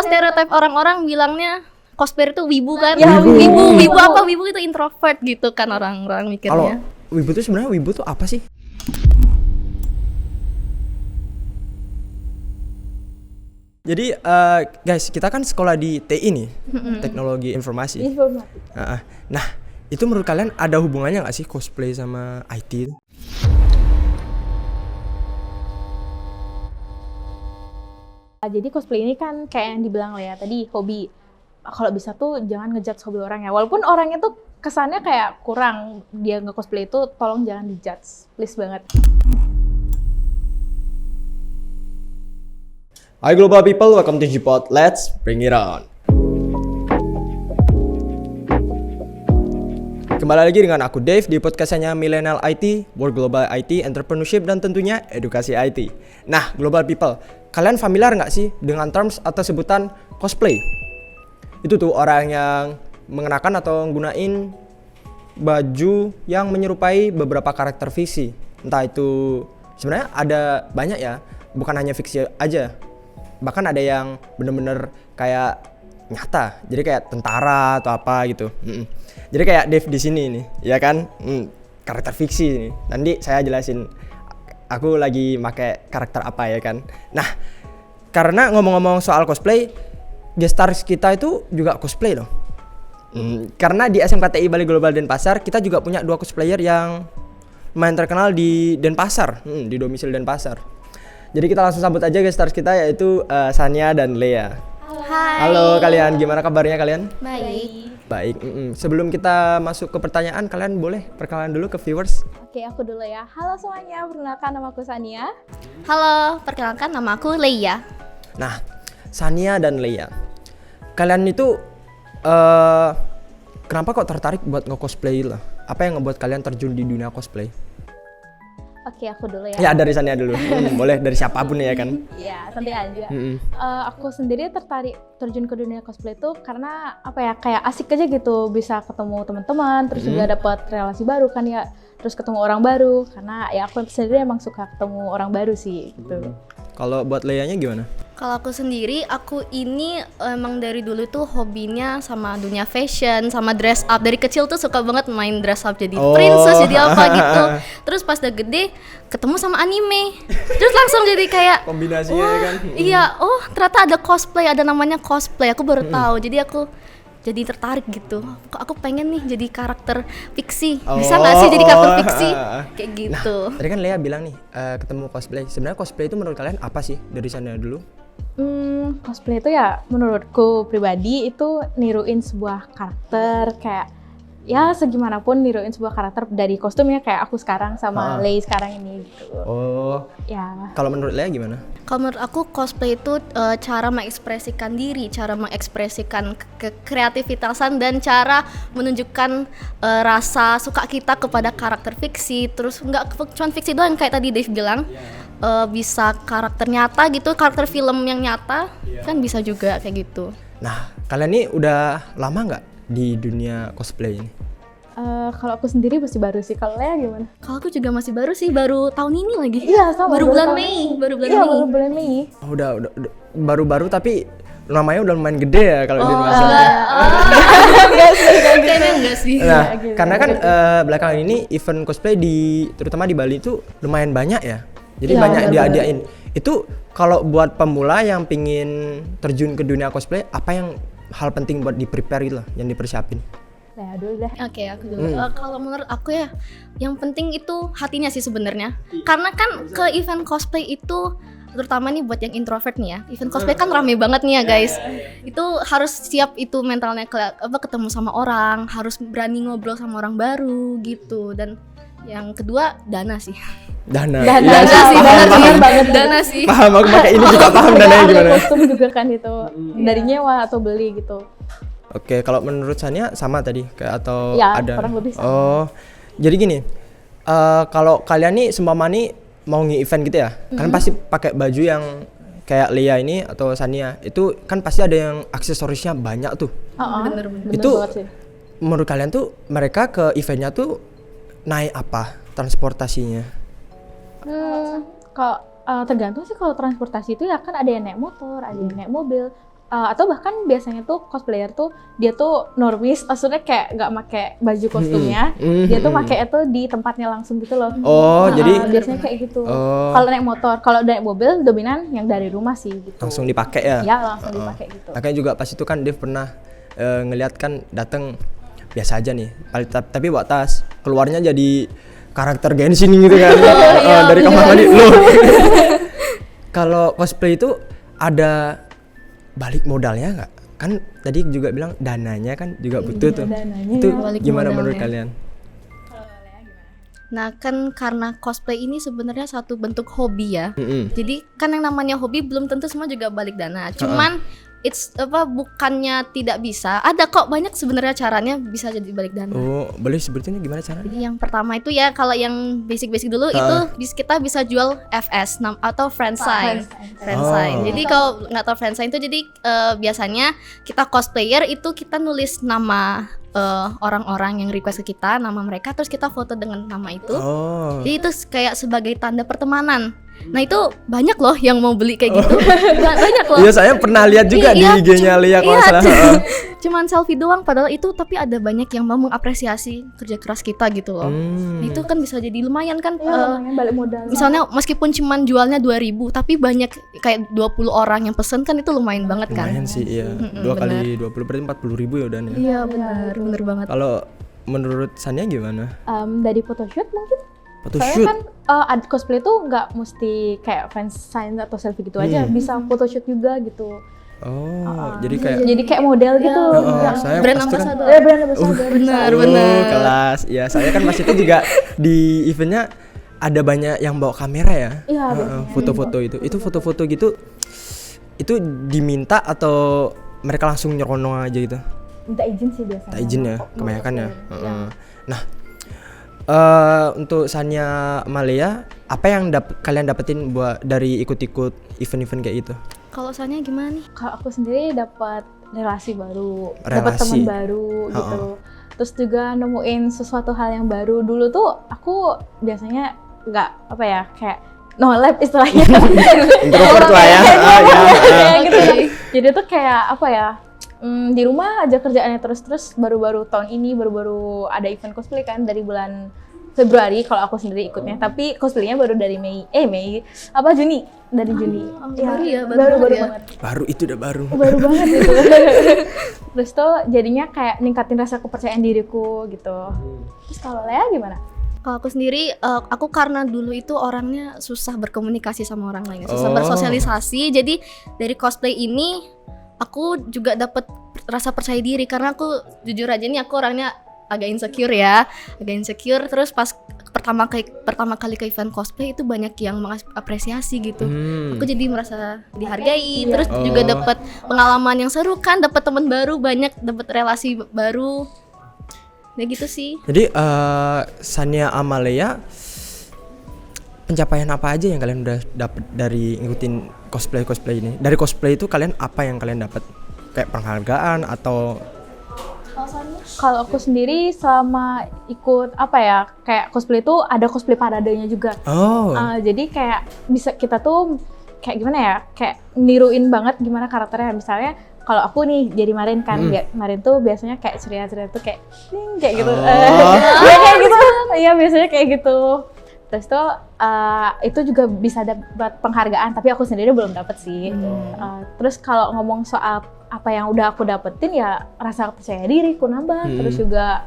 kalau stereotip orang-orang bilangnya cosplayer itu wibu kan? Ya, wibu apa? Wibu itu introvert gitu kan orang-orang mikirnya. Kalau wibu tuh sebenarnya wibu tuh apa sih? Jadi guys, kita kan sekolah di TI nih, teknologi informasi. Nah, itu menurut kalian ada hubungannya nggak sih cosplay sama IT? Jadi cosplay ini kan kayak yang dibilang ya tadi, hobi. Kalau bisa tuh jangan ngejudge hobi orang ya. Walaupun orangnya tuh kesannya kayak kurang dia nge-cosplay itu, tolong jangan dijudge. Please banget. Hi global people, welcome to G-Pod. Let's bring it on. Kembali lagi dengan aku Dave di podcastnya Millennial IT, World Global IT, Entrepreneurship, dan tentunya edukasi IT. Nah, global people, kalian familiar nggak sih dengan terms atau sebutan cosplay? Itu tuh orang yang mengenakan atau menggunakan baju yang menyerupai beberapa karakter fiksi. Entah itu sebenarnya ada banyak ya, bukan hanya fiksi aja. Bahkan ada yang bener-bener kayak nyata, jadi kayak tentara atau apa gitu. Jadi kayak Dave di sini nih, ya kan, karakter fiksi nih. Nanti saya jelasin aku lagi pakai karakter apa ya kan. Nah, karena ngomong-ngomong soal cosplay, gestars kita itu juga cosplay loh. Karena di SMKTI Bali Global Denpasar kita juga punya 2 cosplayer yang lumayan terkenal di Denpasar, di domisili Denpasar. Jadi kita langsung sambut aja gestars kita, yaitu Sania dan Lea. Hai. Halo kalian, gimana kabarnya kalian? Baik. Sebelum kita masuk ke pertanyaan, kalian boleh perkenalan dulu ke viewers. Oke, aku dulu ya. Halo semuanya, perkenalkan nama aku Sania. Halo, perkenalkan nama aku Leia. Nah, Sania dan Lea, kalian itu kenapa kok tertarik buat nge-cosplay lah? Apa yang ngebuat kalian terjun di dunia cosplay? Oke, aku dulu ya. Ya dari Sania dulu. Boleh dari siapapun ya kan. Ya, santai aja. Aku sendiri tertarik terjun ke dunia cosplay itu karena apa ya, kayak asik aja gitu, bisa ketemu teman-teman, terus juga dapat relasi baru kan ya, terus ketemu orang baru. Karena ya aku sendiri emang suka ketemu orang baru sih gitu. Kalau buat Leanya gimana? Kalau aku sendiri, aku ini emang dari dulu tuh hobinya sama dunia fashion, sama dress up. Dari kecil tuh suka banget main dress up, jadi princess, jadi apa gitu. Terus pas udah gede, ketemu sama anime. Terus langsung jadi kayak Kombinasinya ya kan? Iya, ternyata ada cosplay, ada namanya cosplay. Aku baru tahu. Jadi aku jadi tertarik gitu. Kok aku pengen nih jadi karakter fiksi. Bisa nggak sih jadi karakter fiksi? Kayak gitu. Nah, tadi kan Lea bilang nih ketemu cosplay. Sebenarnya cosplay itu menurut kalian apa sih? Dari sana dulu. Cosplay itu ya menurutku pribadi itu niruin sebuah karakter, kayak ya segimanapun niruin sebuah karakter dari kostumnya, kayak aku sekarang sama Lei sekarang ini gitu. Ya. Kalau menurut Lea gimana? Kalau menurut aku cosplay itu cara mengekspresikan diri, cara mengekspresikan kreativitasan dan cara menunjukkan rasa suka kita kepada karakter fiksi. Terus nggak cuma fiksi doang, kayak tadi Dave bilang, bisa karakter nyata gitu, karakter film yang nyata kan bisa juga kayak gitu. Nah, kalian nih udah lama nggak di dunia cosplay ini? Kalau aku sendiri masih baru sih. Kalau Lea gimana? Kalau aku juga masih baru sih, baru tahun ini lagi. Iya, sama. Baru bulan Mei. Baru bulan Mei. Udah baru-baru tapi namanya udah lumayan gede ya kalau di masa. Kayaknya enggak sih. Nah, karena kan belakangan ini event cosplay terutama di Bali itu lumayan banyak ya. Jadi banyak diadain. Itu kalau buat pemula yang pingin terjun ke dunia cosplay, apa yang hal penting buat di-prepare gitu lah, yang dipersiapin? Lea dulu deh. Oke, aku dulu. Kalau menurut aku ya, yang penting itu hatinya sih sebenarnya. Karena kan ke event cosplay itu, terutama nih buat yang introvert nih ya, event cosplay kan rame banget nih ya guys. Itu harus siap itu mentalnya, ketemu sama orang, harus berani ngobrol sama orang baru gitu. Dan yang kedua dana sih. Dana sih, benar banget. Dana sih. Paham, aku pakai ini juga paham dananya gimana. Kostum juga kan itu dari nyewa atau beli gitu. Oke, kalau menurut Sania sama tadi kayak atau ya, ada? Kurang lebih sama. Oh, jadi gini, kalau kalian nih seumpama nih mau nge-event gitu ya, kalian pasti pakai baju yang kayak Lea ini atau Sania, itu kan pasti ada yang aksesorisnya banyak tuh. Bener Itu banget sih. menurut kalian tuh mereka ke eventnya tuh naik apa transportasinya? Kalau tergantung sih. Kalau transportasi itu ya kan ada yang naik motor, ada yang naik mobil. atau bahkan biasanya tuh cosplayer tuh dia tuh normis, maksudnya kayak nggak pakai baju kostumnya, dia tuh pakai itu di tempatnya langsung gitu loh. Oh, jadi biasanya kayak gitu. Oh. Kalau naik motor, kalau naik mobil dominan yang dari rumah sih gitu. langsung dipakai ya. Ya langsung dipakai gitu. Makanya juga pas itu kan Dev pernah ngeliat kan datang biasa aja nih, tapi bawa tas, keluarnya jadi karakter Genshin gitu kan. Dari kamar mandi loh. Kalau cosplay itu ada balik modalnya nggak? Kan tadi juga bilang dananya kan juga butuh tuh. dananya Itu ya. Balik gimana modalnya. menurut kalian? Nah kan karena cosplay ini sebenarnya satu bentuk hobi ya. Jadi kan yang namanya hobi belum tentu semua juga balik dana. Cuman bukannya tidak bisa. Ada kok banyak sebenarnya caranya bisa jadi balik dana. Oh, boleh sebutinnya gimana caranya? Jadi yang pertama itu ya kalau yang basic-basic dulu itu kita bisa jual FS atau friend sign. Friend sign. Oh. Jadi kalau nggak tahu friend sign itu jadi biasanya kita cosplayer itu kita nulis nama orang-orang yang request ke kita, nama mereka, terus kita foto dengan nama itu. Oh. Jadi itu kayak sebagai tanda pertemanan. Nah itu banyak loh yang mau beli kayak gitu. Banyak loh. Iya, saya pernah lihat juga di IG-nya Lia kalau salah. Cuman selfie doang padahal itu, tapi ada banyak yang mau mengapresiasi kerja keras kita gitu loh. Nah, itu kan bisa jadi lumayan kan. Lumayan balik modal. Misalnya meskipun cuman jualnya 2.000 tapi banyak kayak 20 orang yang pesen kan itu lumayan banget kan. Lumayan sih, iya. 2 kali 20 berarti 40.000 ya udah nih. Iya benar banget. Kalau menurut Sania gimana? Dari photoshoot mungkin. Photoshoot. Soalnya kan cosplay tuh nggak mesti kayak fans sign atau selfie gitu aja, bisa photoshoot juga gitu. Oh, jadi kayak model gitu. saya Brand pasti kan ambassador. Brand ambassador. Benar. kelas. Ya, saya kan pas itu juga di eventnya ada banyak yang bawa kamera ya. Iya, foto-foto itu. Itu foto-foto gitu. Itu diminta atau mereka langsung nyerondong aja gitu? Minta izin sih biasanya. Tak izin ya, kebanyakan ya. Nah, untuk Sania Malea, apa yang kalian dapetin buat dari ikut-ikut event-event kayak gitu? Kalau Sanya gimana nih? Kalau aku sendiri dapat relasi baru, dapat Relasi. teman baru gitu. Terus juga nemuin sesuatu hal yang baru. Dulu tuh aku biasanya nggak kayak no lab istilahnya. Introvert lah ya. Gitu. Jadi tuh kayak di rumah aja kerjaannya terus baru-baru tahun ini baru ada event cosplay kan dari bulan Februari kalau aku sendiri ikutnya, tapi cosplaynya baru dari Juni, dari Juni. Baru banget. Baru itu udah baru. Baru banget gitu. Terus tuh jadinya kayak ningkatin rasa kepercayaan diriku gitu. Terus kalau Lea gimana? Kalau aku sendiri, aku karena dulu itu orangnya susah berkomunikasi sama orang lain, susah bersosialisasi. Jadi dari cosplay ini aku juga dapat rasa percaya diri karena aku jujur aja nih aku orangnya agak insecure. Terus pas pertama kali ke event cosplay itu banyak yang mengapresiasi gitu. Aku jadi merasa dihargai. Terus juga dapat pengalaman yang seru kan, dapat teman baru banyak, dapat relasi baru. Ya gitu sih. Jadi Sania Amalea, pencapaian apa aja yang kalian udah dapat dari ngikutin cosplay ini? Dari cosplay itu kalian apa yang kalian dapat? Kayak penghargaan atau? Kalau aku sendiri selama ikut kayak cosplay itu ada cosplay paradenya juga. Jadi kayak bisa kita tuh kayak gimana ya? Kayak niruin banget gimana karakternya. Misalnya kalau aku nih jadi Marin kan, Marin tuh biasanya kayak ceria-ceria tuh kayak gitu. Kayak gitu. Iya biasanya kayak gitu. Terus tuh itu juga bisa dapat penghargaan, tapi aku sendiri belum dapat sih. Terus kalau ngomong soal apa yang udah aku dapetin ya rasa percaya diriku nambah, terus juga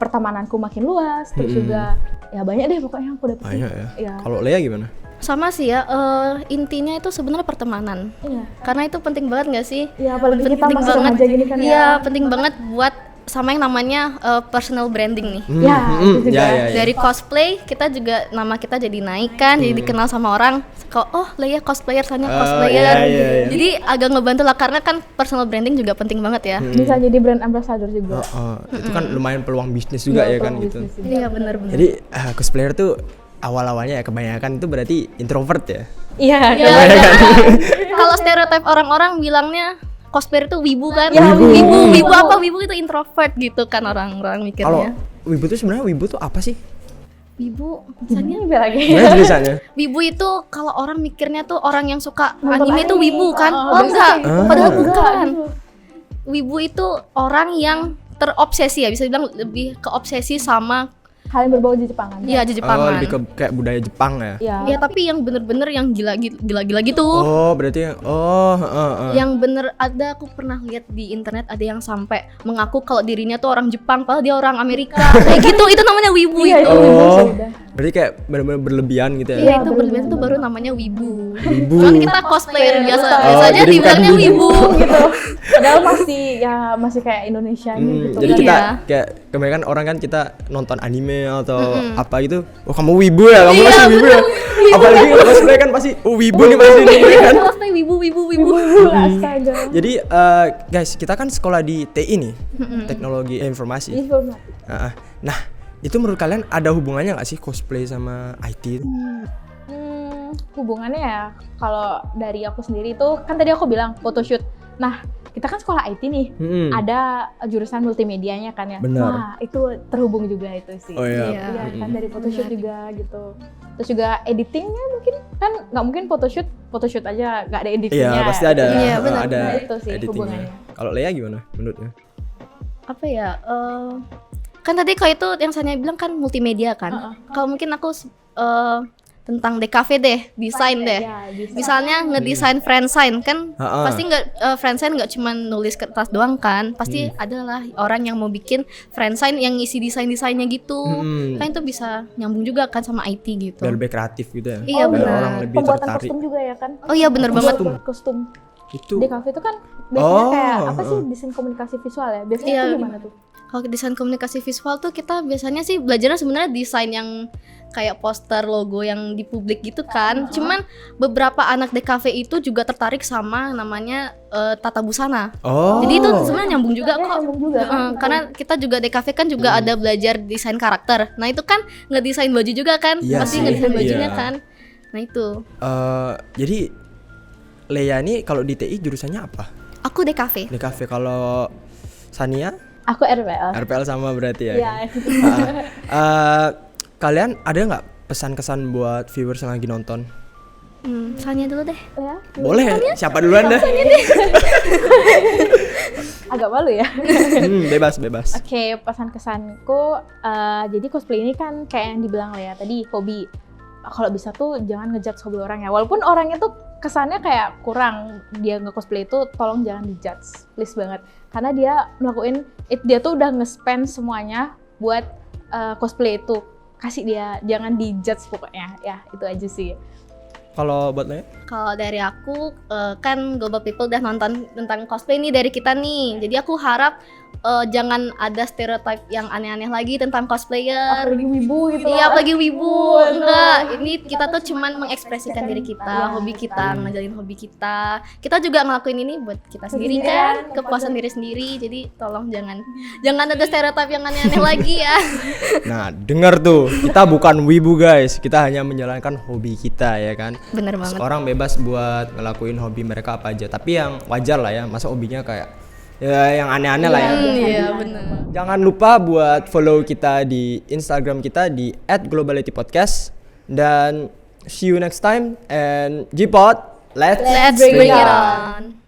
pertemananku makin luas, terus juga ya banyak deh pokoknya yang aku dapetin. Banyak ya. Ya. Kalau Lea gimana? Sama sih ya, intinya itu sebenarnya pertemanan. Iya. Karena itu penting banget nggak sih? Iya, apalagi kita penting masih banget. remaja gini kan ya. Iya, penting banget buat sama yang namanya personal branding nih. Itu juga. Dari cosplay kita juga nama kita jadi naik kan, jadi dikenal sama orang. Kok Lea cosplayer, Sanya cosplayer. Jadi agak ngebantu lah karena kan personal branding juga penting banget ya. Bisa jadi brand ambassador juga. Itu kan lumayan peluang bisnis juga ya kan gitu. Iya benar. Jadi cosplayer tuh awal-awalnya ya kebanyakan itu berarti introvert ya. Iya. Kalau stereotip orang-orang bilangnya cosplayer itu wibu kan? Ya, wibu apa? Wibu itu introvert gitu kan orang-orang mikirnya. Kalau wibu tuh sebenarnya wibu tuh apa sih? Wibu, misalnya Ini lagi. Gimana tulisannya? wibu itu kalau orang mikirnya tuh orang yang suka Nonton anime itu anime. wibu kan? Oh, Oh enggak, Ah. padahal Enggak, bukan. gitu. Wibu itu orang yang terobsesi ya, bisa dibilang lebih ke obsesi sama Hal yang berbau Jepangan. ya Oh, Jepangan. lebih ke kayak budaya Jepang ya. Iya. Ya tapi yang bener-bener yang gila-gila gitu. Oh, berarti Yang bener ada, aku pernah lihat di internet ada yang sampai mengaku kalau dirinya tuh orang Jepang padahal dia orang Amerika. Kayak gitu, itu namanya wibu Iya, itu. itu wibu Oh, sih udah. berarti kayak benar-benar berlebihan gitu ya. Iya, itu bener-bener. berlebihan tuh baru namanya wibu. Wibu. Cuman kita cosplayer biasa, Oh, biasa aja jadi dibilangnya bukan wibu. wibu. gitu. Padahal masih kayak Indonesia gitu. Jadi Iya. kita kayak kebanyakan orang kan kita nonton anime atau apa gitu. Oh, kamu wibu ya? Kamu Iya, masih wibu ya? Apalagi kalau cosplay kan pasti wibu nih pasti nih kan. Cosplay wibu. Astaga. Jadi guys, kita kan sekolah di TI nih, Teknologi Informasi. Informatif. Nah, itu menurut kalian ada hubungannya nggak sih cosplay sama IT? Hubungannya ya kalau dari aku sendiri itu kan tadi aku bilang photoshoot. Nah, kita kan sekolah IT nih. Ada jurusan multimedianya kan ya. Benar. Wah, itu terhubung juga itu sih. Oh iya. Iya. Iya kan dari photoshoot juga gitu. Terus juga editingnya mungkin kan nggak mungkin photoshoot aja nggak ada editingnya. Iya, pasti ada. Iya, benar. Ada Nah, itu sih editingnya. hubungannya. Kalau Lea gimana menurutnya? Apa ya? Kan tadi kalau itu yang saya bilang kan multimedia kan. Kalau mungkin aku tentang DKV deh, desain deh. Ya, desain. Misalnya ngedesain friendsign kan Ha-ha. pasti nggak friendsign nggak cuma nulis kertas doang kan, pasti adalah orang yang mau bikin friendsign yang isi desainnya gitu. Kan itu bisa nyambung juga kan sama IT gitu. Biar lebih kreatif gitu ya. Iya, Biar benar. orang lebih Pembuatan tertarik. kostum juga ya kan. Oh iya bener banget. Buat kostum. Itu Di kafe itu kan biasanya Oh, kayak apa sih desain komunikasi visual ya? Biasanya Iya. itu gimana tuh? Kalau desain komunikasi visual tuh kita biasanya sih belajarnya sebenarnya desain yang kayak poster logo yang di publik gitu kan. Cuman beberapa anak DKV itu juga tertarik sama namanya tata busana. Oh. Jadi itu sebenarnya nyambung juga kok. Nyambung juga. Karena kita juga DKV kan juga ada belajar desain karakter. Nah itu kan ngedesain baju juga kan, Iya pasti sih, ngedesain bajunya iya. kan. Nah itu, Jadi Lea ini kalau di TI jurusannya apa? aku DKV. Di kafe. Kalau Sania Aku RPL. RPL sama berarti ya. Iya. Kalian ada nggak pesan-kesan buat viewers yang lagi nonton? Sanya dulu deh. Ya, Boleh, siapa duluan deh? agak malu ya. Bebas. Oke, pesan kesanku jadi cosplay ini kan kayak yang dibilang Lea tadi, hobi. Kalau bisa tuh jangan ngejudge hobi orang ya. Walaupun orangnya tuh kesannya kayak kurang dia nge-cosplay itu, tolong jangan dijudge, please banget. Karena dia dia tuh udah nge-spend semuanya buat cosplay itu. Kasih dia, jangan dijudge pokoknya. Ya, itu aja sih. Kalau buat Lea? Kalau dari aku kan Global People udah nonton tentang cosplay nih dari kita nih. Jadi aku harap jangan ada stereotip yang aneh-aneh lagi tentang cosplayer. Apalagi wibu gitu. Iya, apalagi wibu. Aduh. Enggak, ini kita tuh cuman mengekspresikan diri kita, hobi kita, ngajalin hobi kita. Kita juga ngelakuin ini buat kita sendiri kan, kepuasan diri sendiri. Jadi tolong jangan ada stereotip yang aneh-aneh lagi ya. Nah, dengar tuh, kita bukan wibu guys, kita hanya menjalankan hobi kita ya kan. Bener banget. Orang bebas buat ngelakuin hobi mereka apa aja, tapi yang wajar lah ya, masa hobinya kayak ya yang aneh-aneh lah ya. Iya, bener. Jangan lupa buat follow kita di Instagram kita di @globalitypodcast dan see you next time and G-Pod, let's Let's bring it on.